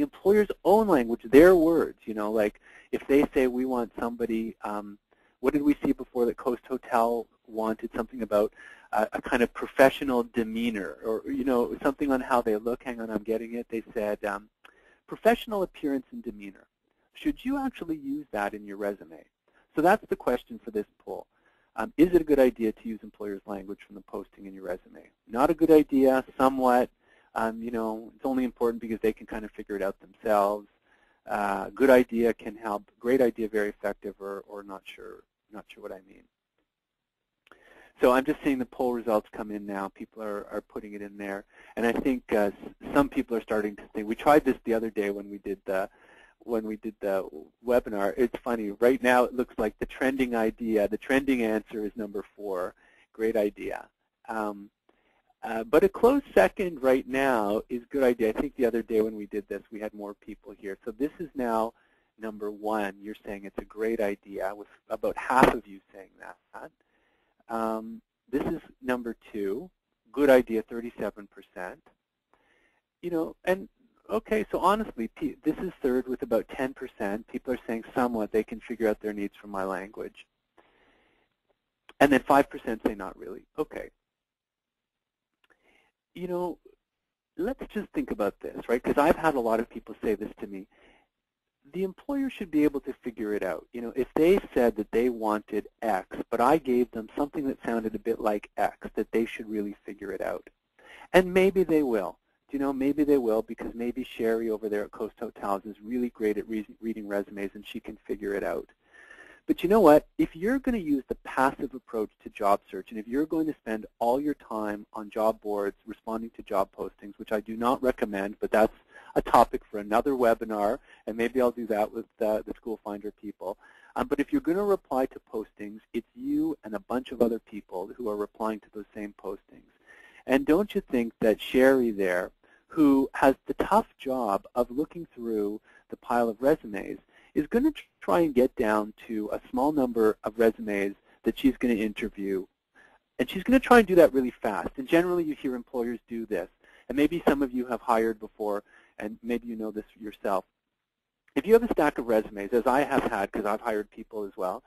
employer's own language, their words, like if they say we want somebody, what did we see before that Coast Hotel wanted something about a kind of professional demeanor, or, something on how they look. Hang on, I'm getting it. They said professional appearance and demeanor. Should you actually use that in your resume? So that's the question for this poll. Is it a good idea to use employer's language from the posting in your resume? Not a good idea, somewhat. It's only important because they can kind of figure it out themselves. Good idea can help. Great idea, very effective, or not sure what I mean. So I'm just seeing the poll results come in now. People are putting it in there, and I think some people are starting to think. We tried this the other day when we did the webinar. It's funny. Right now, it looks like the trending idea, the trending answer is number 4. Great idea. But a close second right now is good idea. I think the other day when we did this, we had more people here. So this is now number 1. You're saying it's a great idea, with about half of you saying that. This is number 2. Good idea, 37%. And okay, so honestly, this is third with about 10%. People are saying somewhat they can figure out their needs from my language. And then 5% say not really. Okay. Let's just think about this, right? Because I've had a lot of people say this to me. The employer should be able to figure it out. If they said that they wanted X, but I gave them something that sounded a bit like X, that they should really figure it out. And maybe they will. Maybe they will, because maybe Sherry over there at Coast Hotels is really great at reading resumes and she can figure it out. But you know what? If you're going to use the passive approach to job search, and if you're going to spend all your time on job boards responding to job postings, which I do not recommend, but that's a topic for another webinar, and maybe I'll do that with the School Finder people. But if you're going to reply to postings, it's you and a bunch of other people who are replying to those same postings. And don't you think that Sherry there, who has the tough job of looking through the pile of resumes, is going to try and get down to a small number of resumes that she's going to interview. And she's going to try and do that really fast. And generally you hear employers do this. And maybe some of you have hired before, and maybe you know this yourself. If you have a stack of resumes, as I have had because I've hired people as well,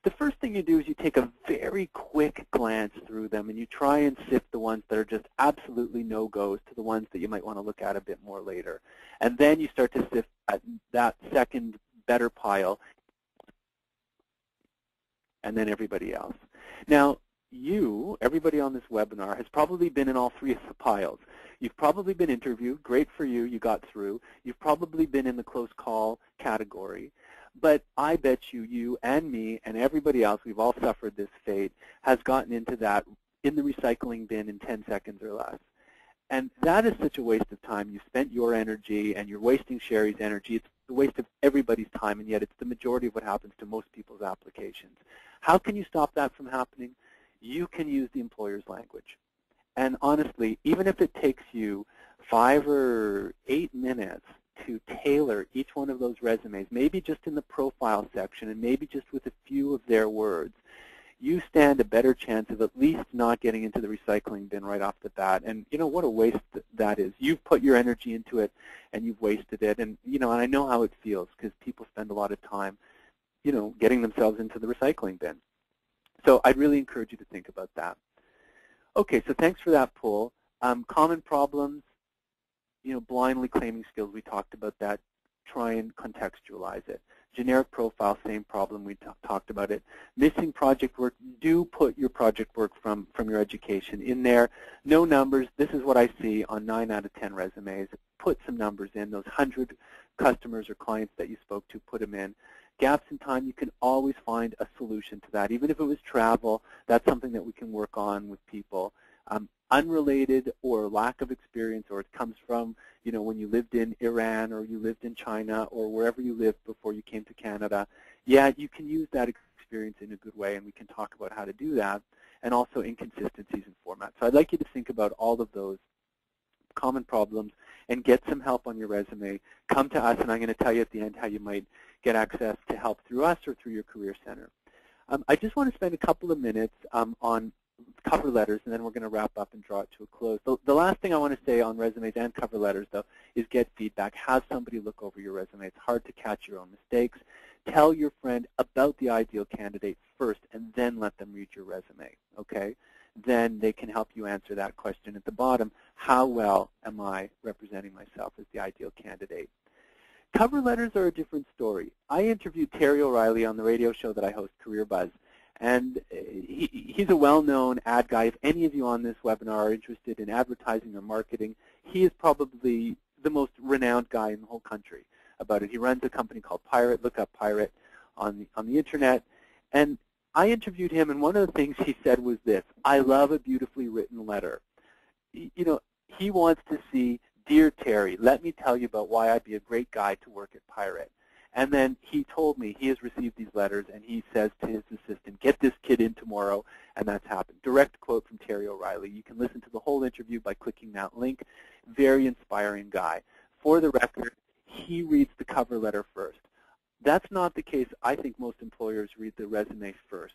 the first thing you do is you take a very quick glance through them and you try and sift the ones that are just absolutely no-goes to the ones that you might want to look at a bit more later. And then you start to sift that second better pile, and then everybody else. Now, everybody on this webinar, has probably been in all 3 of the piles. You've probably been interviewed. Great for you. You got through. You've probably been in the close call category. But I bet you and me and everybody else, we've all suffered this fate, has gotten into that in the recycling bin in 10 seconds or less. And that is such a waste of time. You spent your energy, and you're wasting Sherry's energy. It's a waste of everybody's time, and yet it's the majority of what happens to most people's applications. How can you stop that from happening? You can use the employer's language. And honestly, even if it takes you 5 or 8 minutes to tailor each one of those resumes, maybe just in the profile section and maybe just with a few of their words, you stand a better chance of at least not getting into the recycling bin right off the bat. And what a waste that is. You've put your energy into it and you've wasted it. And and I know how it feels, because people spend a lot of time getting themselves into the recycling bin. So I'd really encourage you to think about that. Okay, so thanks for that poll. Common problems, blindly claiming skills, we talked about that. Try and contextualize it. Generic profile, same problem, we talked about it. Missing project work, do put your project work from your education in there. No numbers, this is what I see on 9 out of 10 resumes. Put some numbers in, those 100 customers or clients that you spoke to, put them in. Gaps in time, you can always find a solution to that. Even if it was travel, that's something that we can work on with people. Unrelated or lack of experience, or it comes from, when you lived in Iran or you lived in China or wherever you lived before you came to Canada, yeah, you can use that experience in a good way, and we can talk about how to do that, and also inconsistencies in format. So I'd like you to think about all of those common problems and get some help on your resume. Come to us, and I'm going to tell you at the end how you might get access to help through us or through your Career Center. I just want to spend a couple of minutes on cover letters, and then we're going to wrap up and draw it to a close. The last thing I want to say on resumes and cover letters, though, is get feedback. Have somebody look over your resume. It's hard to catch your own mistakes. Tell your friend about the ideal candidate first, and then let them read your resume, okay? Then they can help you answer that question at the bottom. How well am I representing myself as the ideal candidate? Cover letters are a different story. I interviewed Terry O'Reilly on the radio show that I host, Career Buzz. And he's a well-known ad guy. If any of you on this webinar are interested in advertising or marketing, he is probably the most renowned guy in the whole country about it. He runs a company called Pirate. Look up Pirate on the internet. And I interviewed him, and one of the things he said was this: I love a beautifully written letter. You know, he wants to see, dear Terry, let me tell you about why I'd be a great guy to work at Pirate. And then he told me he has received these letters, and he says to his assistant, get this kid in tomorrow, and that's happened. Direct quote from Terry O'Reilly. You can listen to the whole interview by clicking that link. Very inspiring guy. For the record, he reads the cover letter first. That's not the case. I think most employers read the resume first.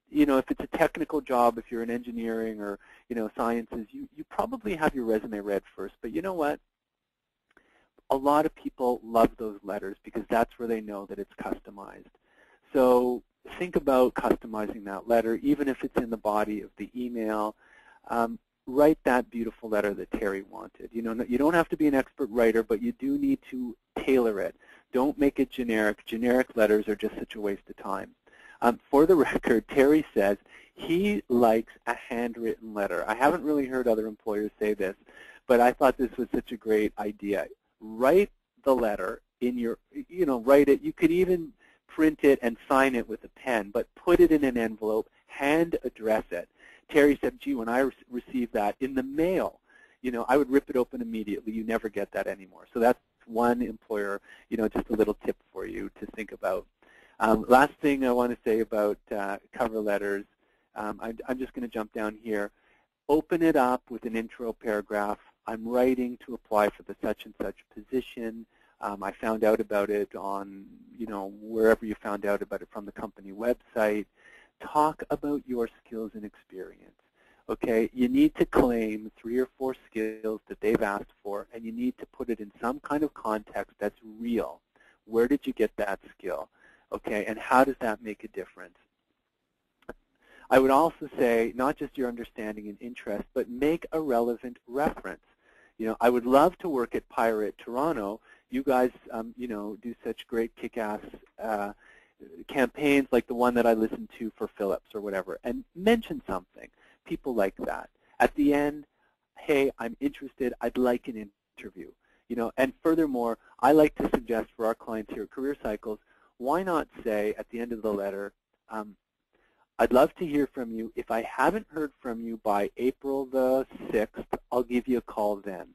You know, if it's a technical job, if you're in engineering or, you know, sciences, you probably have your resume read first. But you know what? A lot of people love those letters because that's where they know that it's customized. So think about customizing that letter, even if it's in the body of the email. Write that beautiful letter that Terry wanted. You know, you don't have to be an expert writer, but you do need to tailor it. Don't make it generic. Generic letters are just such a waste of time. For the record, Terry says he likes a handwritten letter. I haven't really heard other employers say this, but I thought this was such a great idea. Write the letter in your, you know, write it. You could even print it and sign it with a pen, but put it in an envelope, hand address it. Terry said, gee, when I received that in the mail, you know, I would rip it open immediately. You never get that anymore. So that's one employer, you know, just a little tip for you to think about. Last thing I want to say about cover letters, I'm just going to jump down here. Open it up with an intro paragraph. I'm writing to apply for the such and such position. I found out about it on, you know, wherever you found out about it from the company website. Talk about your skills and experience. Okay, you need to claim 3 or 4 skills that they've asked for, and you need to put it in some kind of context that's real. Where did you get that skill? Okay, and how does that make a difference? I would also say not just your understanding and interest, but make a relevant reference. You know, I would love to work at Pirate Toronto. You guys, you know, do such great kick-ass campaigns like the one that I listened to for Philips or whatever, and mention something. People like that. At the end, hey, I'm interested. I'd like an interview. You know, and furthermore, I like to suggest for our clients here at CareerCycles, why not say at the end of the letter, I'd love to hear from you. If I haven't heard from you by April the 6th, I'll give you a call then.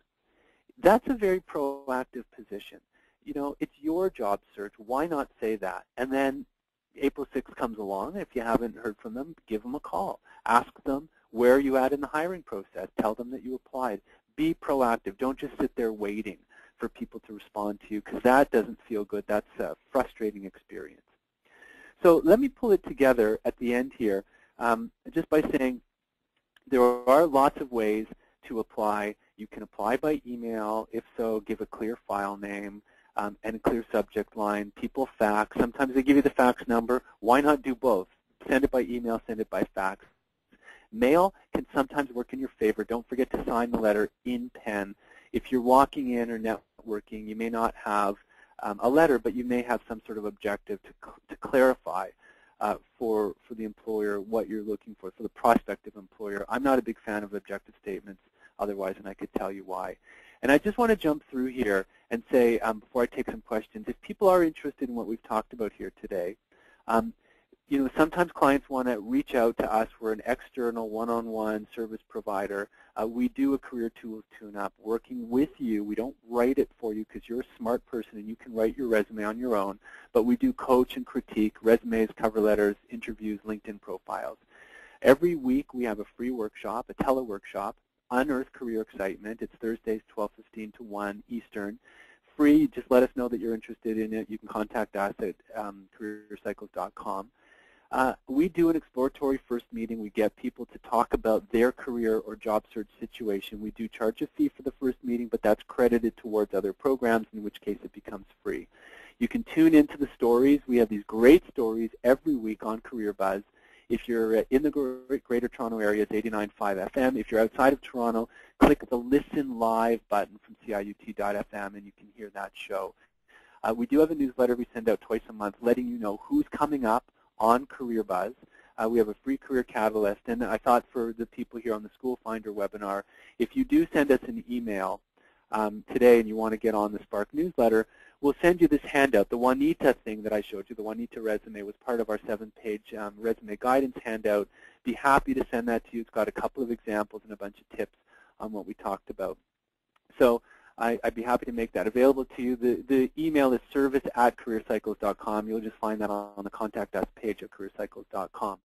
That's a very proactive position. You know, it's your job search. Why not say that? And then April 6th comes along. If you haven't heard from them, give them a call. Ask them, where are you at in the hiring process? Tell them that you applied. Be proactive. Don't just sit there waiting for people to respond to you, because that doesn't feel good. That's a frustrating experience. So let me pull it together at the end here just by saying there are lots of ways to apply. You can apply by email. If so, give a clear file name and a clear subject line. People fax. Sometimes they give you the fax number. Why not do both? Send it by email, send it by fax. Mail can sometimes work in your favor. Don't forget to sign the letter in pen. If you're walking in or networking, you may not have a letter, but you may have some sort of objective to clarify for the employer what you're looking for the prospective employer. I'm not a big fan of objective statements otherwise, and I could tell you why. And I just want to jump through here and say, before I take some questions, if people are interested in what we've talked about here today, you know, sometimes clients want to reach out to us. We're an external one-on-one service provider. We do a career tools tune-up working with you. We don't write it for you because you're a smart person and you can write your resume on your own, but we do coach and critique resumes, cover letters, interviews, LinkedIn profiles. Every week we have a free workshop, a teleworkshop, Unearth Career Excitement. It's Thursdays, 12:15 to 1 Eastern. Free. Just let us know that you're interested in it. You can contact us at careercycles.com. We do an exploratory first meeting. We get people to talk about their career or job search situation. We do charge a fee for the first meeting, but that's credited towards other programs, in which case it becomes free. You can tune into the stories. We have these great stories every week on CareerBuzz. If you're in the Greater Toronto area, it's 89.5 FM. If you're outside of Toronto, click the Listen Live button from CIUT.FM and you can hear that show. We do have a newsletter we send out twice a month letting you know who's coming up on CareerBuzz. We have a free career catalyst, and I thought for the people here on the School Finder webinar, if you do send us an email today and you want to get on the Spark newsletter, we'll send you this handout. The Juanita thing that I showed you, the Juanita resume, was part of our 7-page resume guidance handout. Be happy to send that to you. It's got a couple of examples and a bunch of tips on what we talked about. So I'd be happy to make that available to you. The email is service@careercycles.com. You'll just find that on the Contact Us page at careercycles.com.